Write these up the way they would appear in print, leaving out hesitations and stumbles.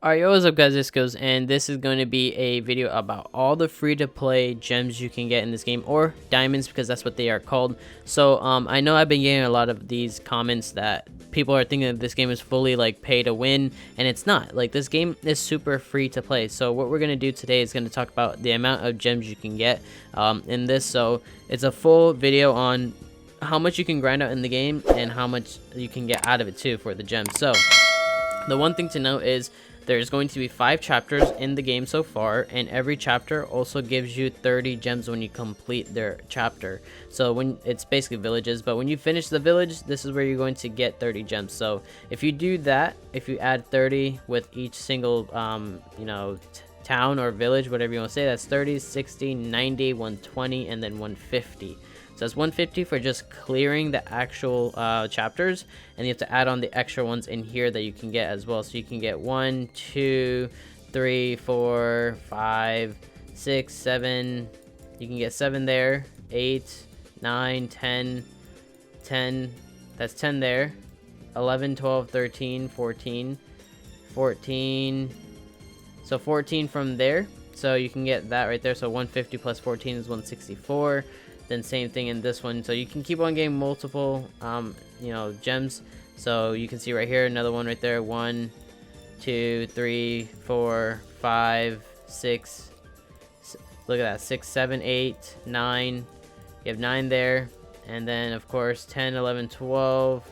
Alright, yo, what's up guys, this goes, and this is going to be a video about all the free-to-play gems you can get in this game, or diamonds, because that's what they are called. So, I know I've been getting a lot of these comments that people are thinking that this game is fully, like, pay to win, and it's not. Like, this game is super free to play. So, what we're going to do today is going to talk about the amount of gems you can get in this. So, it's a full video on how much you can grind out in the game, and how much you can get out of it, too, for the gems. So, the one thing to note is there's going to be 5 chapters in the game so far, and every chapter also gives you 30 gems when you complete their chapter. So when it's basically villages, but when you finish the village, this is where you're going to get 30 gems. So if you do that, if you add 30 with each single town or village, whatever you want to say, that's 30, 60, 90, 120, and then 150. So that's 150 for just clearing the actual chapters, and you have to add on the extra ones in here that you can get as well. So you can get 1, 2, 3, 4, 5, 6, 7. You can get 7 there, 8, 9, 10, 10. That's 10 there. 11, 12, 13, 14, 14. So 14 from there. So you can get that right there. So 150 plus 14 is 164. Then same thing in this one, so you can keep on getting multiple gems. So you can see right here another one right there, 1, 2, 3, 4, 5, 6. Look at that, 6, 7, 8, 9. You have 9 there, and then of course 10, 11, 12,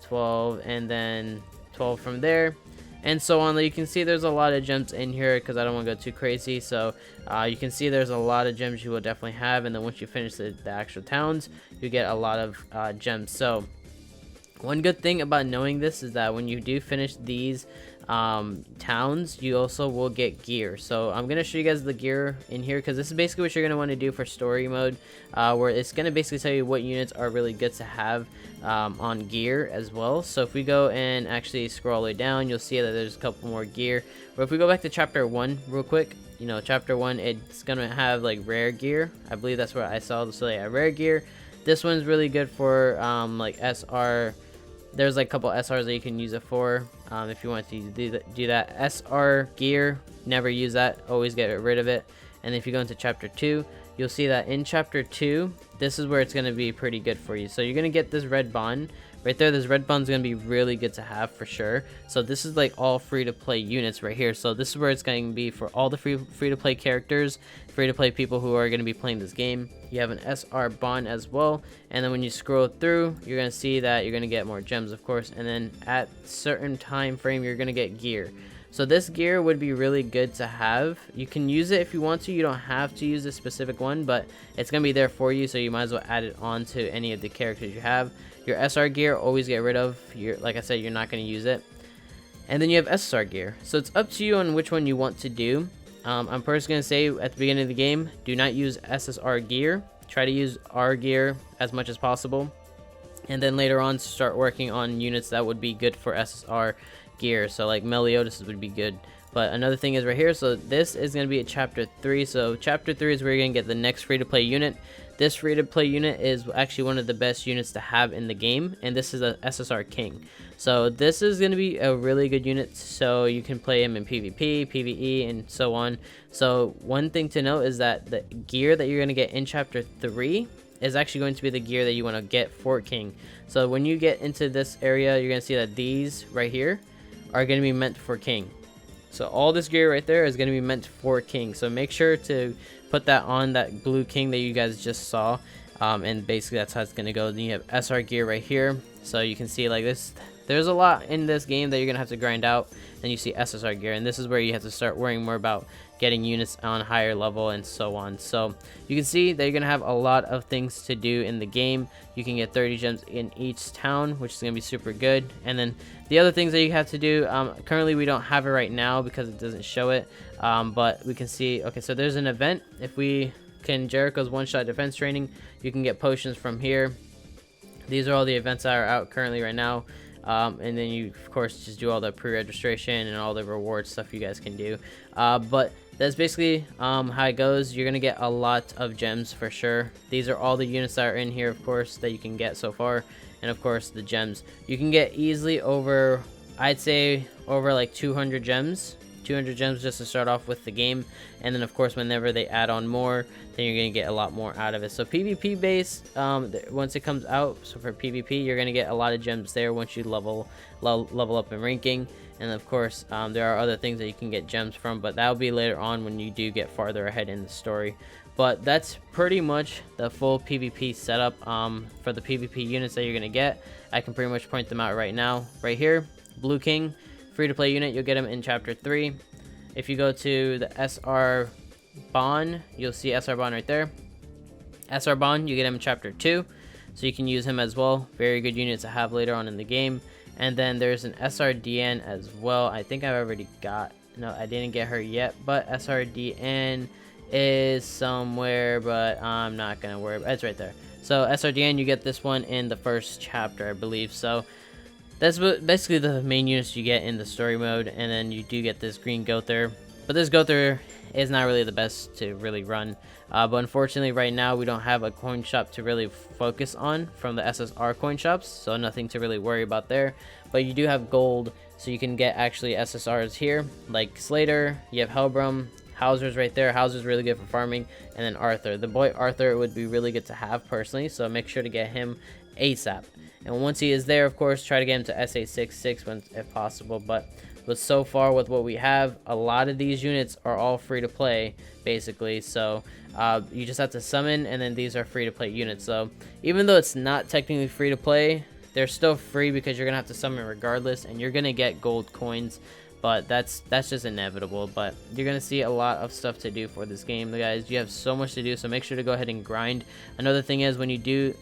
12, and then 12 from there, and so on. You can see there's a lot of gems in here because I don't want to go too crazy. So you can see there's a lot of gems you will definitely have, and then once you finish the actual towns, you get a lot of gems. So one good thing about knowing this is that when you do finish these towns, you also will get gear. So I'm gonna show you guys the gear in here, because this is basically what you're gonna want to do for story mode, where it's gonna basically tell you what units are really good to have on gear as well. So if we go and actually scroll all the way down, you'll see that there's a couple more gear. But if we go back to chapter 1 real quick, chapter 1, it's gonna have like rare gear. I believe that's what I saw. So yeah, rare gear. This one's really good for like SR. There's like a couple SRs that you can use it for if you want to do that. SR gear, never use that, always get rid of it. And if you go into chapter 2, you'll see that in chapter 2, this is where it's going to be pretty good for you. So you're going to get this red bond right there. This red bond is going to be really good to have for sure. So this is like all free to play units right here. So this is where it's going to be for all the free to play characters, free to play people who are going to be playing this game. You have an SR bond as well, and then when you scroll through, you're going to see that you're going to get more gems, of course, and then at certain time frame you're going to get gear. So this gear would be really good to have. You can use it if you want to. You don't have to use a specific one, but it's going to be there for you, so you might as well add it on to any of the characters you have. Your SR gear, always get rid of. Like I said, you're not going to use it. And then you have SSR gear. So it's up to you on which one you want to do. I'm personally going to say at the beginning of the game, do not use SSR gear. Try to use R gear as much as possible. And then later on, start working on units that would be good for SSR gear. So like Meliodas would be good. But another thing is right here, so this is going to be at chapter 3. So chapter 3 is where you're going to get the next free-to-play unit. This free-to-play unit is actually one of the best units to have in the game, and this is a SSR King. So this is going to be a really good unit, so you can play him in PvP, PvE, and so on. So one thing to note is that the gear that you're going to get in chapter 3 is actually going to be the gear that you want to get for King. So when you get into this area, you're going to see that these right here are going to be meant for King. So all this gear right there is going to be meant for King. So make sure to put that on that blue King that you guys just saw. And basically that's how it's going to go. Then you have SR gear right here. So you can see like this. There's a lot in this game that you're going to have to grind out. Then you see SSR gear. And this is where you have to start worrying more about getting units on higher level and so on. So you can see that you're going to have a lot of things to do in the game. You can get 30 gems in each town, which is going to be super good. And then the other things that you have to do, currently we don't have it right now because it doesn't show it, but we can see, okay, so there's an event. If we can Jericho's one-shot defense training, you can get potions from here. These are all the events that are out currently right now. And then you of course just do all the pre-registration and all the reward stuff you guys can do, but that's basically how it goes. You're gonna get a lot of gems for sure. These are all the units that are in here, of course, that you can get so far, and of course the gems you can get easily over I'd say over like 200 gems. 200 gems just to start off with the game, and then of course whenever they add on more, then you're gonna get a lot more out of it. So PvP based, once it comes out, so for PvP you're gonna get a lot of gems there once you level up in ranking. And of course there are other things that you can get gems from, but that'll be later on when you do get farther ahead in the story. But that's pretty much the full PvP setup for the PvP units that you're gonna get. I can pretty much point them out right now. Right here, Blue King, free to play unit, you'll get them in chapter 3. If you go to the SR Bond, you'll see SR Bond right there. SR Bond, you get him in chapter 2, so you can use him as well. Very good unit to have later on in the game. And then there's an SRDN as well. I think I've already got, no, I didn't get her yet, but SRDN is somewhere, but I'm not gonna worry about it. It's right there. So SRDN, you get this one in the first chapter, I believe. So that's basically the main units you get in the story mode. And then you do get this green Gother, but this Gother is not really the best to really run, but unfortunately right now we don't have a coin shop to really focus on from the SSR coin shops, so nothing to really worry about there. But you do have gold, so you can get actually SSRs here like Slater, you have Hellbrum, Hauser's right there. Hauser's really good for farming, and then Arthur, the boy Arthur, would be really good to have personally, so make sure to get him ASAP. And once he is there, of course, try to get him to SA66 when, if possible. But so far with what we have, a lot of these units are all free to play basically, so you just have to summon, and then these are free to play units. So even though it's not technically free to play, they're still free because you're gonna have to summon regardless, and you're gonna get gold coins. But that's just inevitable. But you're gonna see a lot of stuff to do for this game, guys. You have so much to do, so make sure to go ahead and grind. Another thing is, when you do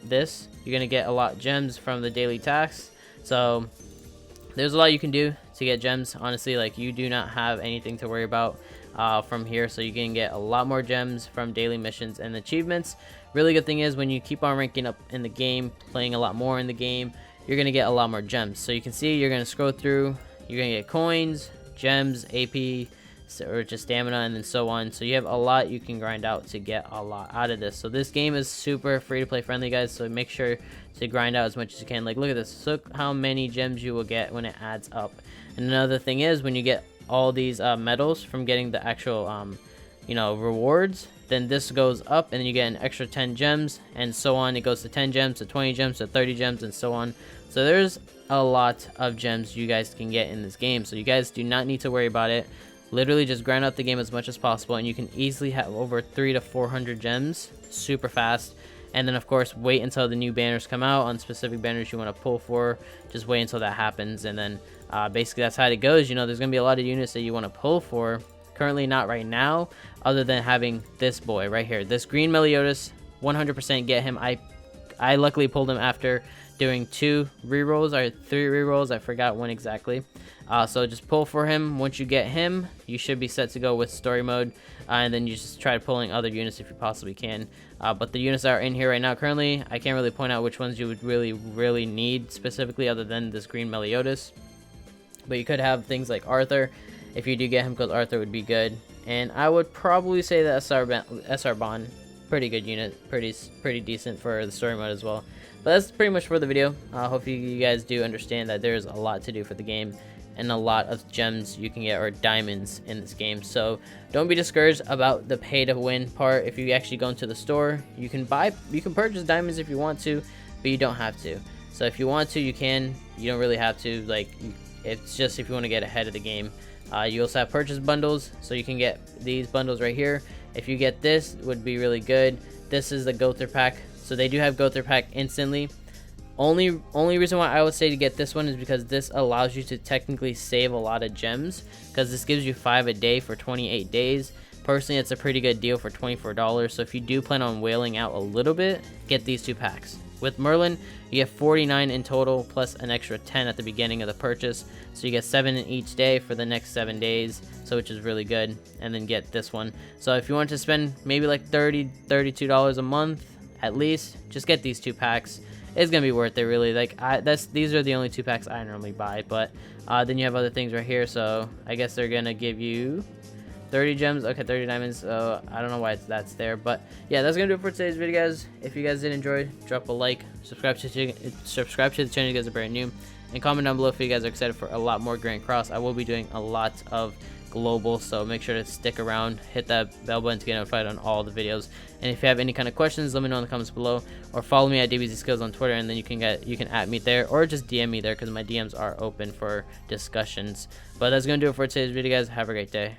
this, you're gonna get a lot of gems from the daily tasks. So there's a lot you can do to get gems. Honestly, like, you do not have anything to worry about from here, so you can get a lot more gems from daily missions and achievements. Really good thing is, when you keep on ranking up in the game, playing a lot more in the game, you're gonna get a lot more gems. So you can see, you're gonna scroll through, you're gonna get coins, gems, AP, or just stamina, and then so on. So you have a lot you can grind out to get a lot out of this. So this game is super free to play friendly, guys, so make sure to grind out as much as you can. Like, look at this, look how many gems you will get when it adds up. And another thing is, when you get all these medals from getting the actual you know, rewards, then this goes up, and then you get an extra 10 gems, and so on. It goes to 10 gems, to 20 gems, to 30 gems, and so on. So there's a lot of gems you guys can get in this game, so you guys do not need to worry about it. Literally just grind out the game as much as possible, and you can easily have over 300 to 400 gems super fast. And then of course, wait until the new banners come out on specific banners you want to pull for. Just wait until that happens, and then basically that's how it goes. You know, there's gonna be a lot of units that you want to pull for. Currently not right now, other than having this boy right here, this green Meliodas. 100% get him. I luckily pulled him after doing 2 rerolls or 3 rerolls, I forgot when exactly. So just pull for him. Once you get him, you should be set to go with story mode, and then you just try pulling other units if you possibly can. But the units that are in here right now currently, I can't really point out which ones you would really need specifically, other than this green Meliodas. But you could have things like Arthur. If you do get him, because Arthur would be good. And I would probably say that SR Bond, pretty good unit, pretty decent for the story mode as well. But that's pretty much for the video. Hopefully you guys do understand that there's a lot to do for the game, and a lot of gems you can get, or diamonds, in this game. So don't be discouraged about the pay to win part. If you actually go into the store, you can purchase diamonds if you want to, but you don't have to. So if you want to, you can. You don't really have to. Like, it's just if you want to get ahead of the game. You also have purchase bundles, so you can get these bundles right here. If you get this, it would be really good. This is the Gother pack, so they do have Gother pack instantly. Only reason why I would say to get this one is because this allows you to technically save a lot of gems, because this gives you 5 a day for 28 days. Personally, it's a pretty good deal for $24. So if you do plan on whaling out a little bit, get these 2 packs. With Merlin, you get 49 in total, plus an extra 10 at the beginning of the purchase. So you get 7 in each day for the next 7 days, so which is really good. And then get this one. So if you want to spend maybe like $32 a month at least, just get these 2 packs. It's gonna be worth it, really. Like, these are the only 2 packs I normally buy. But then you have other things right here. So I guess they're gonna give you 30 gems, okay, 30 diamonds. So I don't know why that's there, but yeah, that's gonna do it for today's video, guys. If you guys did enjoy, drop a like, subscribe to the channel if you guys are brand new, and comment down below if you guys are excited for a lot more Grand Cross. I will be doing a lot of global, so make sure to stick around, hit that bell button to get notified on all the videos. And if you have any kind of questions, let me know in the comments below, or follow me at DBZSkills on Twitter, and then you can at me there, or just DM me there because my DMs are open for discussions. But that's gonna do it for today's video, guys. Have a great day.